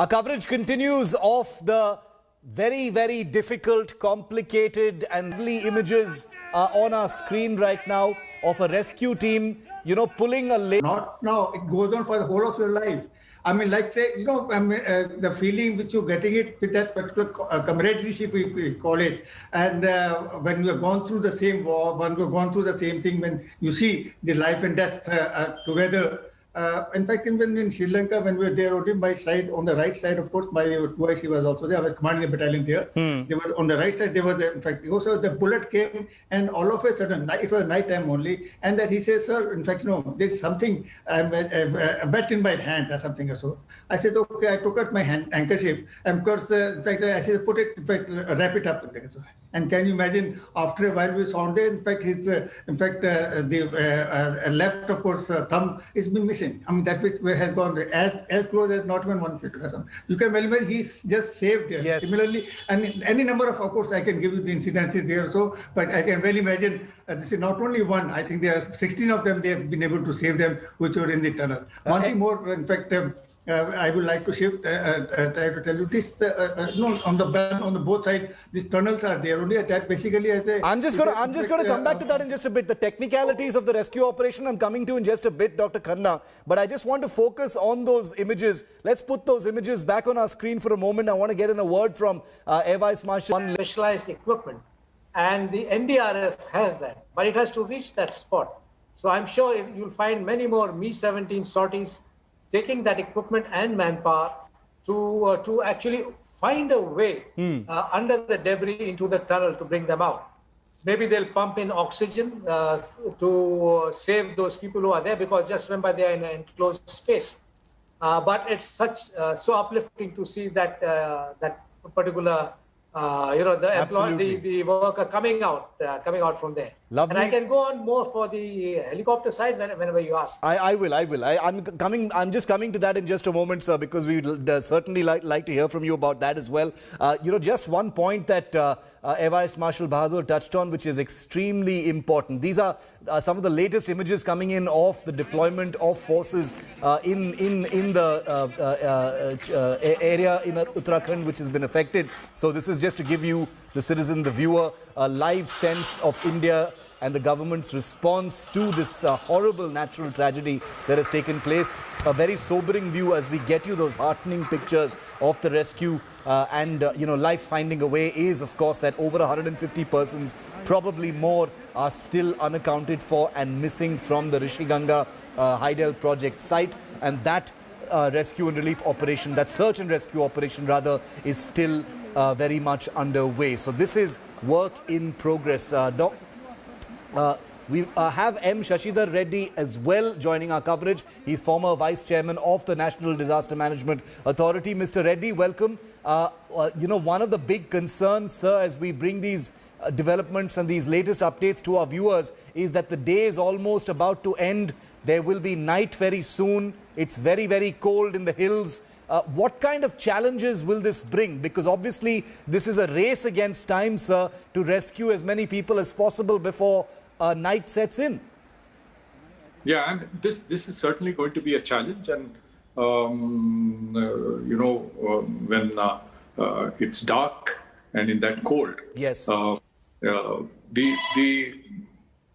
Our coverage continues of the very difficult, complicated and ugly images on our screen right now of a rescue team, pulling a lake. Not now, it goes on for the whole of your life. I mean, like say, the feeling which you're getting it with that particular camaraderie, we call it. And when you have gone through the same war, when you've gone through the same thing, when you see the life and death together. In fact, even in Sri Lanka, when we were there, on my side, on the right side, of course, my 2IC was also there. I was commanding the battalion there. There was on the right side, there was, in fact, also the bullet came, and all of a sudden, it was night time only, and that he says, sir, in fact, there's something, a bat in my hand or something or so. I said, okay, I took out my handkerchief, and of course, in fact, I said, put it, in fact, wrap it up. And can you imagine, after a while we saw there, in fact, his, the left, of course, thumb is been missing. I mean, that which has gone as close as not even 1 feet. You can well imagine he's just saved there. Yes. Similarly, and any number of course, I can give you the incidences there. So, but I can well imagine this is not only one. I think there are 16 of them. They have been able to save them, which were in the tunnel. One thing more, in fact. I would like to shift. Try to tell you this. On the both sides, these tunnels are there. Only that basically as a. I'm just going to come back to that in just a bit. The technicalities of the rescue operation I'm coming to in just a bit, Dr. Khanna. But I just want to focus on those images. Let's put those images back on our screen for a moment. I want to get in a word from Air Vice Marshal. Specialized equipment, and the NDRF has that, but it has to reach that spot. So I'm sure you'll find many more Mi-17 sorties taking that equipment and manpower to actually find a way under the debris into the tunnel to bring them out. Maybe they'll pump in oxygen to save those people who are there, because just remember they are in an enclosed space. But it's so uplifting to see that that particular the worker coming out from there. Lovely. And I can go on more for the helicopter side whenever you ask. I will. I'm just coming to that in just a moment, sir, because we'd certainly like to hear from you about that as well. Just one point that Air Vice Marshal Bahadur touched on, which is extremely important. These are some of the latest images coming in of the deployment of forces in the area in Uttarakhand, which has been affected. So this is just to give you, the citizen, the viewer, a live sense of India and the government's response to this horrible natural tragedy that has taken place. A very sobering view as we get you those heartening pictures of the rescue and life finding a way is, of course, that over 150 persons, probably more, are still unaccounted for and missing from the Rishiganga Hydel project site. And that rescue and relief operation, that search and rescue operation rather, is still very much underway. So this is work in progress. We have M. Shashidhar Reddy as well joining our coverage. He's former Vice Chairman of the National Disaster Management Authority. Mr. Reddy, welcome. One of the big concerns, sir, as we bring these developments and these latest updates to our viewers is that the day is almost about to end. There will be night very soon. It's very cold in the hills. What kind of challenges will this bring? Because obviously this is a race against time, sir, to rescue as many people as possible before night sets in. Yeah, and this is certainly going to be a challenge. And when it's dark and in that cold, yes, the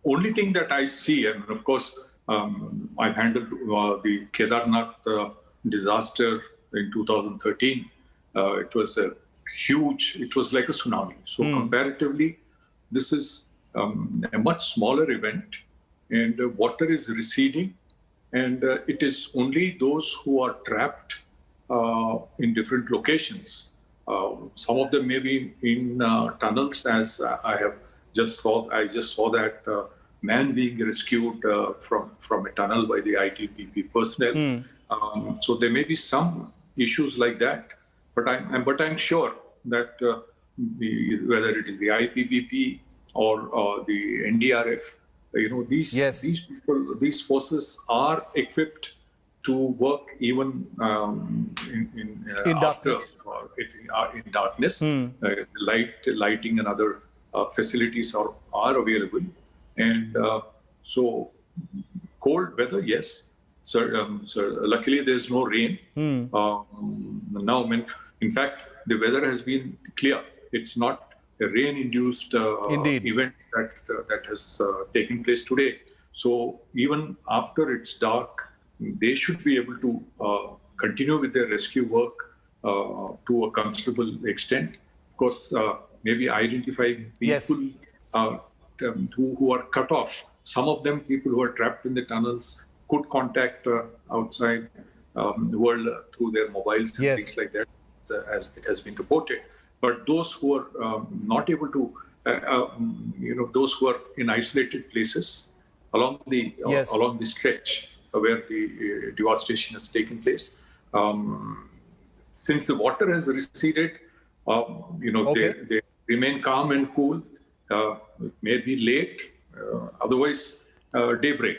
only thing that I see, and of course I've handled the Kedarnath disaster in 2013. It was it was like a tsunami. So comparatively, this is a much smaller event, and water is receding, and it is only those who are trapped in different locations. Some of them may be in tunnels, as I just saw that man being rescued from a tunnel by the ITBP personnel. So there may be some issues like that, but I'm sure that whether it is the ITBP or the NDRF, these forces are equipped to work even in darkness. In darkness. Lighting and other facilities are available, and so cold weather, yes. So luckily there's no rain. now. In fact, the weather has been clear. It's not a rain-induced event that has taken place today. So even after it's dark, they should be able to continue with their rescue work to a considerable extent. Of course, maybe identifying people who are cut off. Some of them, people who are trapped in the tunnels, could contact outside the world through their mobiles and things like that, as it has been reported. But those who are not able to, those who are in isolated places along the stretch where the devastation has taken place, since the water has receded, they remain calm and cool. It may be late, otherwise daybreak.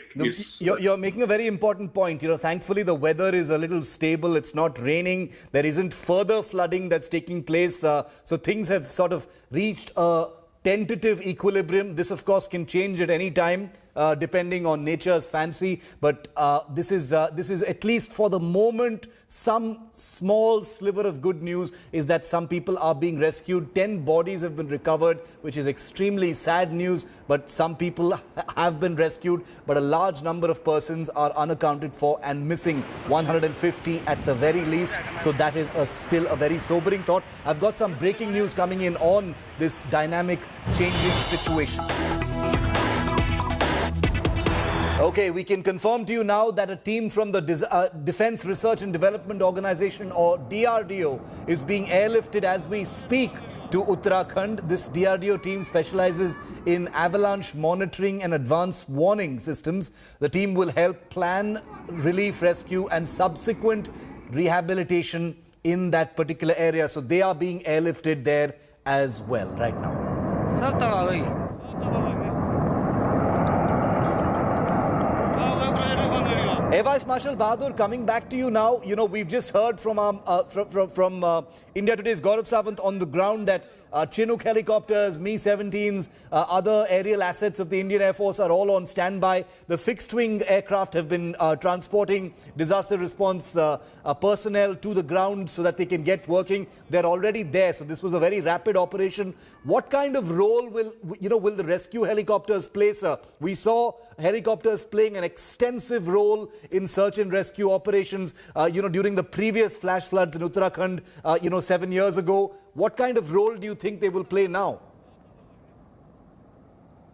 You're making a very important point. Thankfully the weather is a little stable. It's not raining. There isn't further flooding that's taking place. So things have sort of reached a tentative equilibrium. This, of course, can change at any time, depending on nature's fancy. But this is at least for the moment, some small sliver of good news is that some people are being rescued. 10 bodies have been recovered, which is extremely sad news. But some people have been rescued, but a large number of persons are unaccounted for and missing, 150 at the very least. So that is still a very sobering thought. I've got some breaking news coming in on this dynamic, changing situation. Okay, we can confirm to you now that a team from the Defence Research and Development Organization, or DRDO, is being airlifted as we speak to Uttarakhand. This DRDO team specializes in avalanche monitoring and advanced warning systems. The team will help plan relief, rescue and subsequent rehabilitation in that particular area. So they are being airlifted there as well right now. Air Vice Marshal Bahadur, coming back to you now. We've just heard from India Today's Gaurav Sawant on the ground that Chinook helicopters, Mi-17s, other aerial assets of the Indian Air Force are all on standby. The fixed-wing aircraft have been transporting disaster response personnel to the ground so that they can get working. They're already there, so this was a very rapid operation. What kind of role will the rescue helicopters play, sir? We saw helicopters playing an extensive role in search and rescue operations, during the previous flash floods in Uttarakhand, 7 years ago. What kind of role do you think they will play now?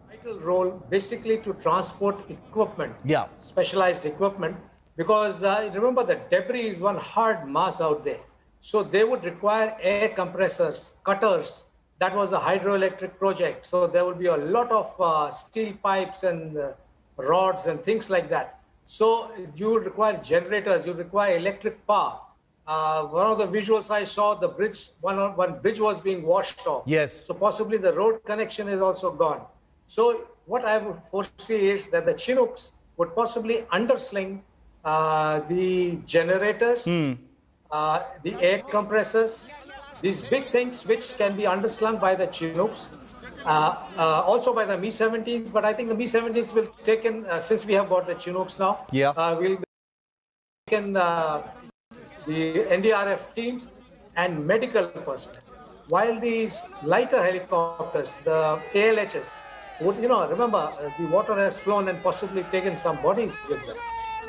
Vital role, basically, to transport equipment, specialized equipment, because remember the debris is one hard mass out there. So they would require air compressors, cutters. That was a hydroelectric project. So there will be a lot of steel pipes and rods and things like that. So you would require generators, you require electric power. One of the visuals I saw, the bridge, one bridge was being washed off. Yes. So possibly the road connection is also gone. So what I would foresee is that the Chinooks would possibly undersling the generators, the air compressors, these big things which can be underslung by the Chinooks, also by the Mi-17s. But I think the Mi-17s will take in, since we have got the Chinooks now, will be taken the NDRF teams and medical personnel. While these lighter helicopters, the ALHs, would, remember the water has flown and possibly taken some bodies with them.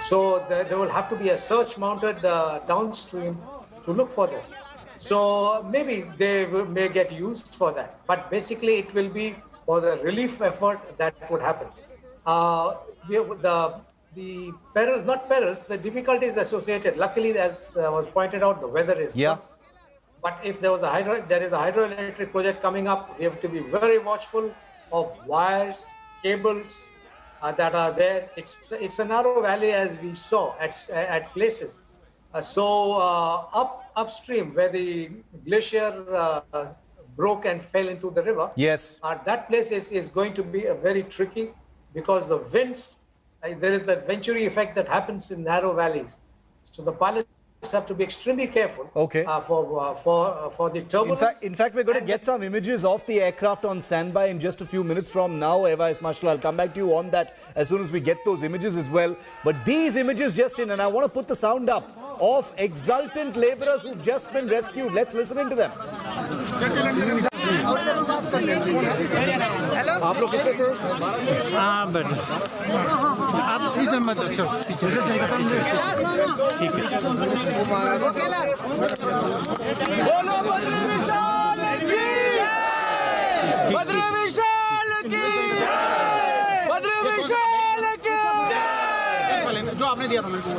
So there will have to be a search mounted downstream to look for them. So maybe they may get used for that. But basically it will be for the relief effort that would happen. The perils, not perils, the difficulties associated. Luckily, as was pointed out, the weather is good. But if there is a hydroelectric project coming up, we have to be very watchful of wires, cables that are there. It's a narrow valley, as we saw at places. Upstream, where the glacier broke and fell into the river, that place is going to be very tricky, because the winds, there is that Venturi effect that happens in narrow valleys. So the pilots have to be extremely careful. Okay. For the turbulence. In fact, we're going to get some images of the aircraft on standby in just a few minutes from now. Eva Marshall, I'll come back to you on that as soon as we get those images as well. But these images just in, and I want to put the sound up, of exultant laborers who've just been rescued. Let's listen into them. आप लोग कितने थे? हाँ बेटा आप इधर मत चलो पीछे ठीक है बोलो बद्री विशाल की बद्री विशाल की बद्री विशाल की जो आपने दिया था मेरे को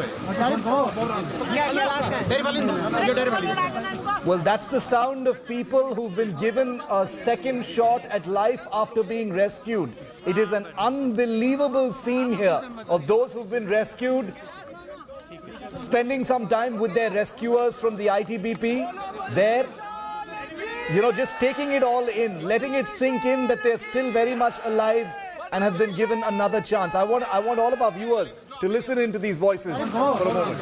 Well, that's the sound of people who've been given a second shot at life after being rescued. It is an unbelievable scene here of those who've been rescued, spending some time with their rescuers from the ITBP. There, just taking it all in, letting it sink in that they're still very much alive and have been given another chance. I want all of our viewers to listen into these voices for a moment.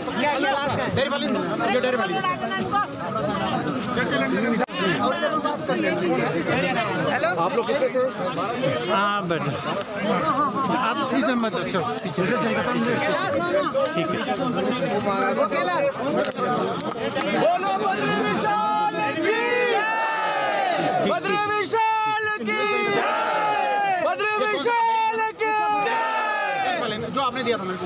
आप लोग कितने थे? हाँ बेटा आप इधर मत चलो पीछे ठीक है बोलो बद्री विशाल की बद्री विशाल की बद्री विशाल की जो आपने दिया था मेरे को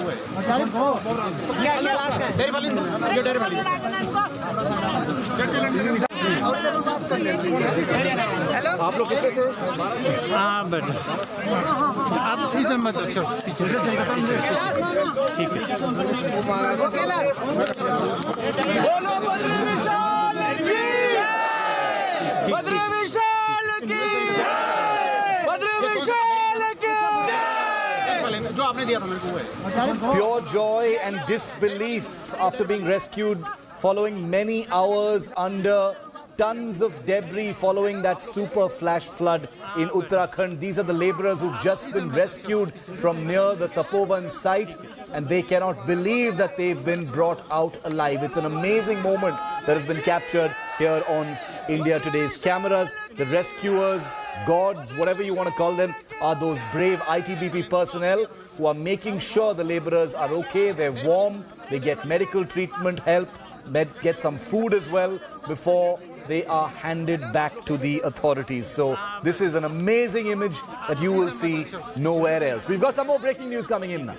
आप लोग कितने थे? हाँ बेटा आप इधर मत चलो पीछे ठीक है बोलो बद्री विशाल की बद्री विशाल की बद्री विशाल की जो आपने दिया था मेरे को Pure joy and disbelief after being rescued following many hours under tons of debris following that super flash flood in Uttarakhand. These are the laborers who've just been rescued from near the Tapovan site, and they cannot believe that they've been brought out alive. It's an amazing moment that has been captured here on India Today's cameras. The rescuers, gods, whatever you want to call them, are those brave ITBP personnel who are making sure the laborers are okay, they're warm, they get medical treatment, help, get some food as well before they are handed back to the authorities. So this is an amazing image that you will see nowhere else. We've got some more breaking news coming in now.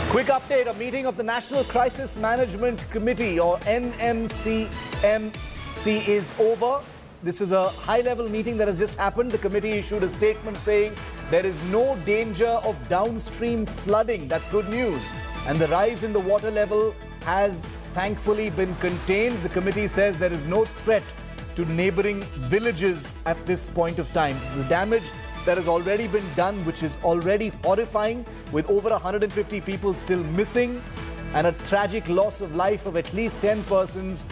Quick update, a meeting of the National Crisis Management Committee, or NMCMC, is over. This is a high-level meeting that has just happened. The committee issued a statement saying there is no danger of downstream flooding. That's good news. And the rise in the water level has thankfully been contained. The committee says there is no threat to neighboring villages at this point of time. So the damage that has already been done, which is already horrifying, with over 150 people still missing and a tragic loss of life of at least 10 persons.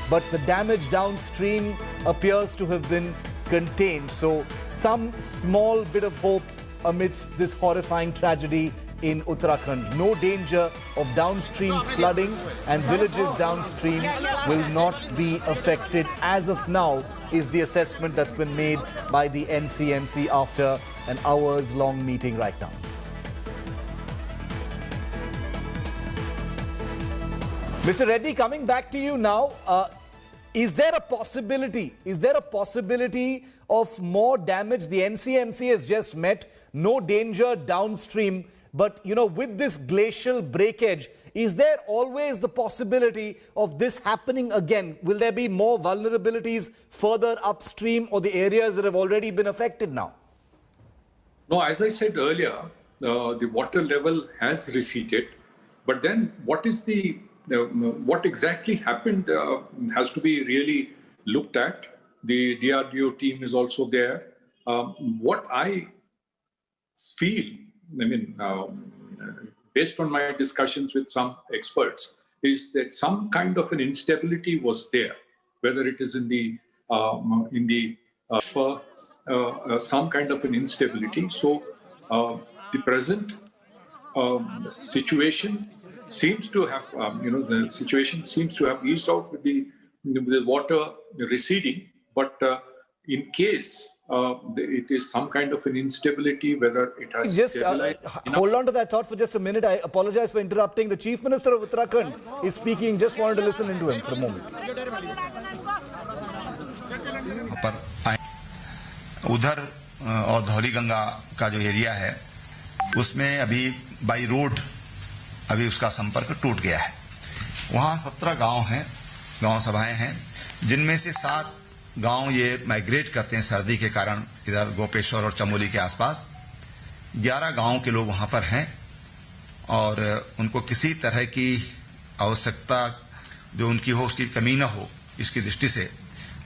But the damage downstream appears to have been contained. So some small bit of hope amidst this horrifying tragedy in Uttarakhand. No danger of downstream flooding, and villages downstream will not be affected as of now, is the assessment that's been made by the NCMC after an hours-long meeting right now. Mr. Reddy, coming back to you now, is there a possibility of more damage? The NCMC has just met, no danger downstream, but with this glacial breakage, is there always the possibility of this happening again? Will there be more vulnerabilities further upstream, or the areas that have already been affected now? No, as I said earlier, the water level has receded, but then what exactly happened has to be really looked at. The DRDO team is also there. What I feel, based on my discussions with some experts, is that some kind of an instability was there, whether it is some kind of an instability. So the present situation seems to have, the situation seems to have eased out with the water receding. But in case it is some kind of an instability, whether it has just hold on to that thought for just a minute. I apologize for interrupting. The Chief Minister of Uttarakhand is speaking. Just wanted to listen into him for a moment. उधर और धौली गंगा का जो area है उसमें अभी by road अभी उसका संपर्क टूट गया है। वहाँ 17 गांव हैं, गांव सभाएं हैं, जिनमें से 7 गांव ये माइग्रेट करते हैं सर्दी के कारण इधर गोपेश्वर और चमोली के आसपास। 11 गांव के लोग वहाँ पर हैं और उनको किसी तरह की आवश्यकता जो उनकी हो उसकी कमी न हो, इसकी दृष्टि से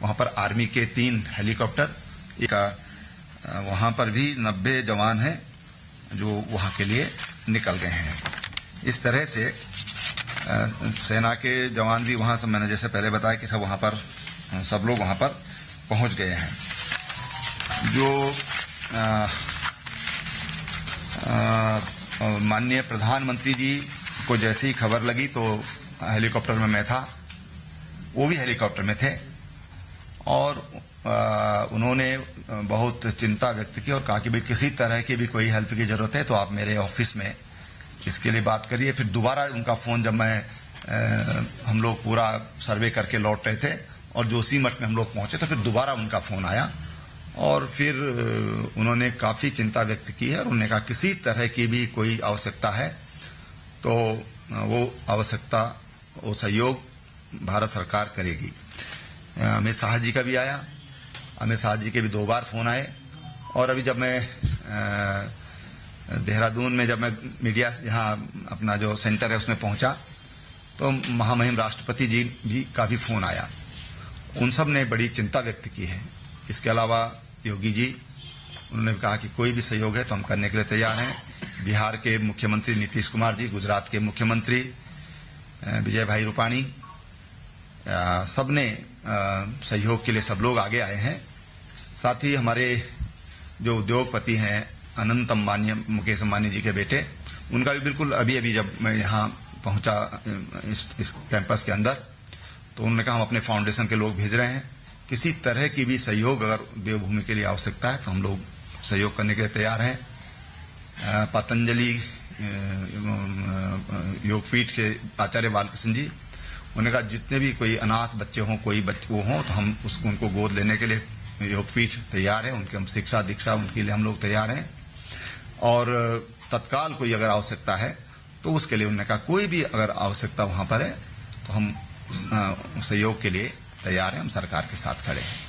वहाँ पर आर्मी के 3 हेलीकॉप्टर, एक वहाँ पर भी 90 जवान हैं जो वहाँ के लिए निकल गए हैं। इस तरह से सेना के जवान भी वहाँ से, मैंने जैसे पहले बताया कि सब लोग वहाँ पर पहुँच गए हैं। जो माननीय प्रधानमंत्री जी को जैसी ही खबर लगी तो हेलीकॉप्टर में मैं था, वो भी हेलीकॉप्टर में थे और उन्होंने बहुत चिंता व्यक्त की और कहा कि भाई किसी तरह की भी कोई हेल्प की जरूरत है तो आप मेरे ऑफिस में इसके लिए बात करिए। फिर दोबारा उनका फोन जब हम लोग पूरा सर्वे करके लौट रहे थे और जोशीमठ में हम लोग पहुंचे तो फिर दोबारा उनका फोन आया और फिर उन्होंने काफी चिंता व्यक्त की है और उन्होंने कहा किसी तरह की भी कोई आवश्यकता है तो वो आवश्यकता, वो सहयोग भारत सरकार करेगी। अमित शाह जी का भी आया, अमित शाह जी के भी 2 बार फोन आए और अभी जब मैं देहरादून में जब मैं मीडिया यहाँ अपना जो सेंटर है उसमें पहुंचा तो महामहिम राष्ट्रपति जी भी का भी फोन आया। उन सब ने बड़ी चिंता व्यक्त की है। इसके अलावा योगी जी, उन्होंने कहा कि कोई भी सहयोग है तो हम करने के लिए तैयार हैं। बिहार के मुख्यमंत्री नीतीश कुमार जी, गुजरात के मुख्यमंत्री विजय भाई रूपाणी, सब ने सहयोग के लिए सब लोग आगे आए हैं। साथ ही हमारे जो उद्योगपति हैं अनंत अंबानी, मुकेश अंबानी जी के बेटे, उनका भी बिल्कुल अभी जब मैं यहाँ पहुंचा इस कैंपस के अंदर तो उन्होंने कहा हम अपने फाउंडेशन के लोग भेज रहे हैं, किसी तरह की भी सहयोग अगर देवभूमि के लिए आवश्यकता है तो हम लोग सहयोग करने के लिए तैयार हैं। पतंजलि योगपीठ के आचार्य बालकृष्ण जी, उन्होंने कहा जितने भी कोई अनाथ बच्चे हों, कोई वो हों तो हम उनको गोद लेने के लिए योगपीठ तैयार है, उनके हम शिक्षा दीक्षा उनके लिए हम लोग तैयार हैं। और तत्काल कोई अगर आवश्यकता है तो उसके लिए उन्होंने कहा कोई भी अगर आवश्यकता वहां पर है तो हम सहयोग के लिए तैयार हैं, हम सरकार के साथ खड़े हैं।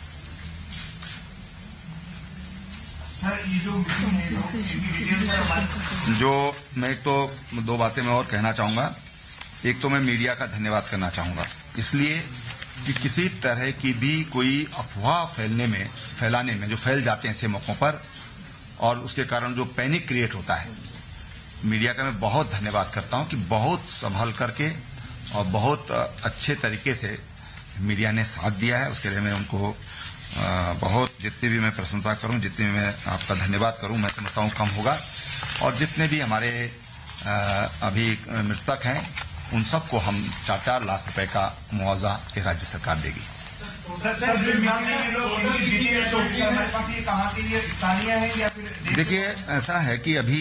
जो मैं तो 2 बातें मैं और कहना चाहूंगा। एक तो मैं मीडिया का धन्यवाद करना चाहूंगा, इसलिए कि किसी तरह की भी कोई अफवाह फैलाने में जो फैल जाते हैं ऐसे मौकों पर और उसके कारण जो पैनिक क्रिएट होता है, मीडिया का मैं बहुत धन्यवाद करता हूं कि बहुत संभल करके और बहुत अच्छे तरीके से मीडिया ने साथ दिया है। उसके लिए मैं उनको बहुत, जितनी भी मैं प्रशंसा करूं, जितनी भी मैं आपका धन्यवाद करूं, मैं समझता हूं कम होगा। और जितने भी हमारे अभी मृतक हैं उन सबको हम 4-4 लाख रुपए का मुआवजा राज्य सरकार देगी। देखिए, ऐसा है कि अभी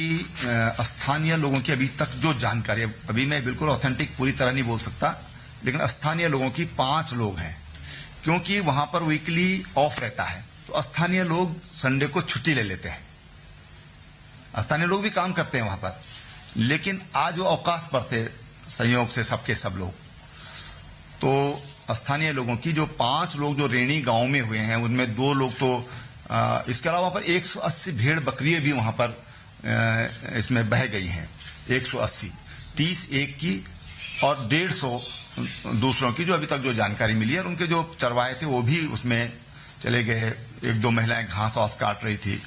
स्थानीय लोगों की अभी तक जो जानकारी, अभी मैं बिल्कुल ऑथेंटिक पूरी तरह नहीं बोल सकता, लेकिन स्थानीय लोगों की 5 लोग हैं, क्योंकि वहां पर वीकली ऑफ रहता है तो स्थानीय लोग संडे को छुट्टी ले लेते हैं। स्थानीय लोग भी काम करते हैं वहां पर, लेकिन आज वो अवकाश पर थे संयोग से सबके सब लोग। तो स्थानीय लोगों की जो 5 लोग जो रेणी गांव में हुए हैं उनमें 2 लोग तो इसके अलावा पर 180 भेड़ बकरियां भी वहां पर इसमें बह गई हैं। 180, 30 एक की और 150 दूसरों की जो अभी तक जो जानकारी मिली है। और उनके जो चरवाहे थे वो भी उसमें चले गए। 1-2 महिलाएं घास वास काट रही थी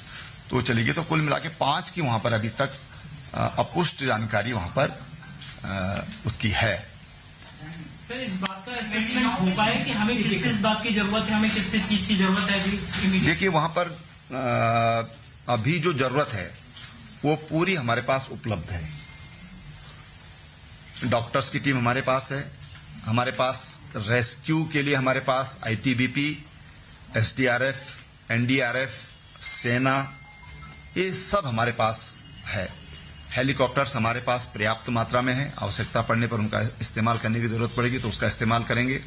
तो चली गई। तो कुल मिला के 5 की वहां पर अभी तक अपुष्ट जानकारी वहां पर उसकी है। सर, इस बात का असेसमेंट हो पाए कि हमें किस बात की जरूरत है, हमें किस चीज की जरूरत है? देखिए, वहां पर अभी जो जरूरत है वो पूरी हमारे पास उपलब्ध है। डॉक्टर्स की टीम हमारे पास है, हमारे पास रेस्क्यू के लिए हमारे पास ITBP, SDRF, NDRF, सेना, ये सब हमारे पास है। हेलीकॉप्टर्स हमारे पास पर्याप्त मात्रा में है, आवश्यकता पड़ने पर उनका इस्तेमाल करने की जरूरत पड़ेगी तो उसका इस्तेमाल करेंगे।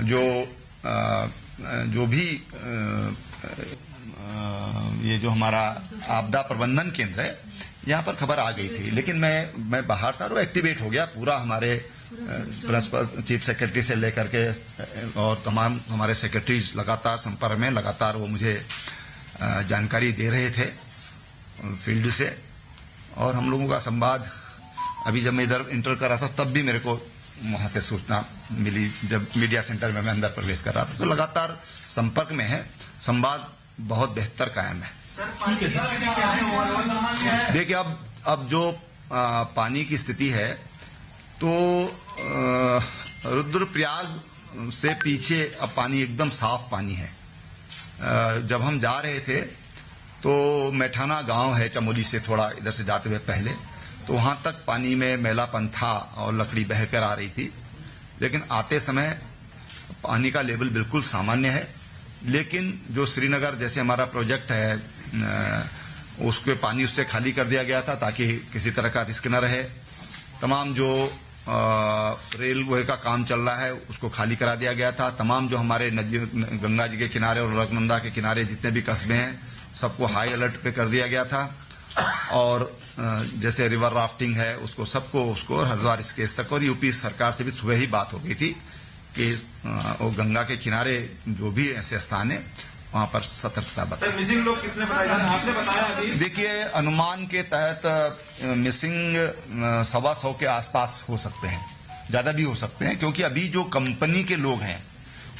जो भी ये जो हमारा आपदा प्रबंधन केंद्र है, यहाँ पर खबर आ गई थी, लेकिन मैं बाहर था, वो एक्टिवेट हो गया पूरा। हमारे प्रिंसिपल चीफ सेक्रेटरी से लेकर के और तमाम हमारे सेक्रेटरीज लगातार संपर्क में, लगातार वो मुझे जानकारी दे रहे थे फील्ड से। और हम लोगों का संवाद, अभी जब मैं इधर इंटर कर रहा था तब भी मेरे को वहां से सूचना मिली, जब मीडिया सेंटर में मैं अंदर प्रवेश कर रहा था, तो लगातार संपर्क में है, संवाद बहुत बेहतर कायम है। देखिए अब जो पानी की स्थिति है, तो रुद्रप्रयाग से पीछे अब पानी एकदम साफ पानी है। जब हम जा रहे थे तो मैठाना गांव है चमोली से थोड़ा इधर से जाते हुए पहले, तो वहां तक पानी में मैलापन था और लकड़ी बहकर आ रही थी, लेकिन आते समय पानी का लेवल बिल्कुल सामान्य है। लेकिन जो श्रीनगर जैसे हमारा प्रोजेक्ट है, उसके पानी उससे खाली कर दिया गया था ताकि किसी तरह का रिस्क न रहे। तमाम जो रेलवे का काम चल रहा है उसको खाली करा दिया गया था। तमाम जो हमारे नदी, गंगा जी के किनारे और अलकनंदा के किनारे जितने भी कस्बे हैं, सबको हाई अलर्ट पे कर दिया गया था। और जैसे रिवर राफ्टिंग है उसको हरिद्वार स्केच तक, और यूपी सरकार से भी सुबह ही बात हो गई थी कि वो गंगा के किनारे जो भी ऐसे स्थान है वहां पर सतर्कता बरतें। मिसिंग लोग कितने आपने बताया अभी? देखिए, अनुमान के तहत मिसिंग 125 के आसपास हो सकते हैं, ज्यादा भी हो सकते हैं, क्योंकि अभी जो कंपनी के लोग हैं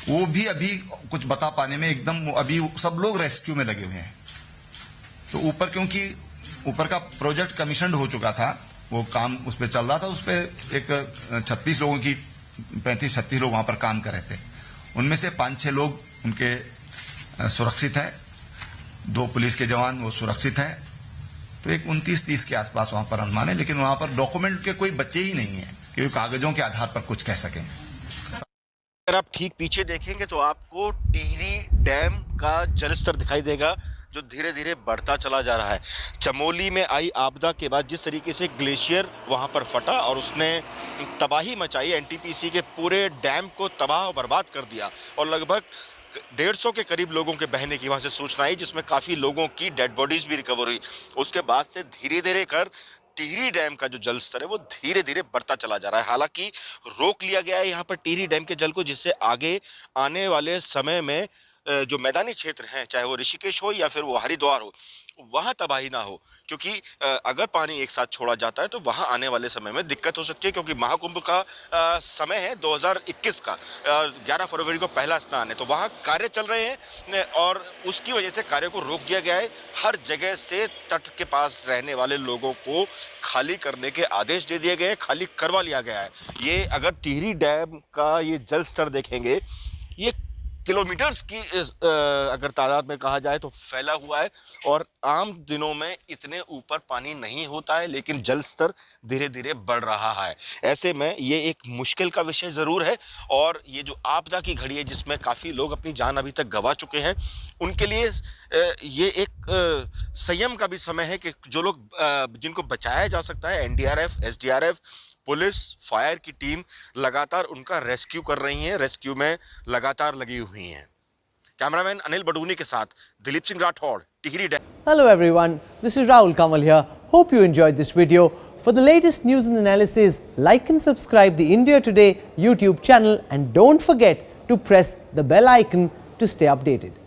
वो भी अभी कुछ बता पाने में एकदम, अभी सब लोग रेस्क्यू में लगे हुए हैं। तो ऊपर, क्योंकि ऊपर का प्रोजेक्ट कमीशन हो चुका था, वो काम उस पर चल रहा था, उस पर एक 36 लोगों की 35-36 लोग वहां पर काम कर रहे थे। उनमें से 5-6 लोग उनके सुरक्षित हैं, 2 पुलिस के जवान वो सुरक्षित हैं। तो एक 29-30 के आसपास वहां पर अनुमान है, लेकिन वहां पर डॉक्यूमेंट के कोई बच्चे ही नहीं है कि कागजों के आधार पर कुछ कह सकें। अगर आप ठीक पीछे देखेंगे तो आपको टिहरी डैम का जलस्तर दिखाई देगा, जो धीरे धीरे बढ़ता चला जा रहा है। चमोली में आई आपदा के बाद जिस तरीके से ग्लेशियर वहां पर फटा और उसने तबाही मचाई, एनटीपीसी के पूरे डैम को तबाह और बर्बाद कर दिया, और लगभग 150 के करीब लोगों के बहने की वहां से सूचना आई, जिसमें काफी लोगों की डेड बॉडीज भी रिकवर हुई। उसके बाद से धीरे धीरे कर टिहरी डैम का जो जल स्तर है वो धीरे धीरे बढ़ता चला जा रहा है। हालांकि रोक लिया गया है यहाँ पर टिहरी डैम के जल को, जिससे आगे आने वाले समय में जो मैदानी क्षेत्र हैं, चाहे वो ऋषिकेश हो या फिर वो हरिद्वार हो, वहां तबाही ना हो, क्योंकि अगर पानी एक साथ छोड़ा जाता है तो वहां आने वाले समय में दिक्कत हो सकती है। क्योंकि महाकुंभ का समय है 2021 का, 11 फरवरी को पहला स्नान है, तो वहां कार्य चल रहे हैं और उसकी वजह से कार्य को रोक दिया गया है। हर जगह से तट के पास रहने वाले लोगों को खाली करने के आदेश दे दिए गए हैं, खाली करवा लिया गया है। ये अगर टिहरी डैम का ये जल स्तर देखेंगे, ये किलोमीटर्स की अगर तादाद में कहा जाए तो फैला हुआ है, और आम दिनों में इतने ऊपर पानी नहीं होता है, लेकिन जल स्तर धीरे धीरे बढ़ रहा है। ऐसे में ये एक मुश्किल का विषय ज़रूर है, और ये जो आपदा की घड़ी है जिसमें काफ़ी लोग अपनी जान अभी तक गंवा चुके हैं, उनके लिए ये एक संयम का भी समय है कि जो लोग जिनको बचाया जा सकता है, NDRF, SDRF, पुलिस, फायर की टीम लगातार उनका रेस्क्यू कर रही है, रेस्क्यू में लगातार लगी हुई हैं। कैमरामैन अनिल बडूनी के साथ Dilip Singh Rathore, Tehri dam. Hello everyone, this is Rahul Kamal here. Hope you enjoyed this video. For the latest news and analysis, like and subscribe the India Today YouTube channel, and don't forget to press the bell icon to stay updated.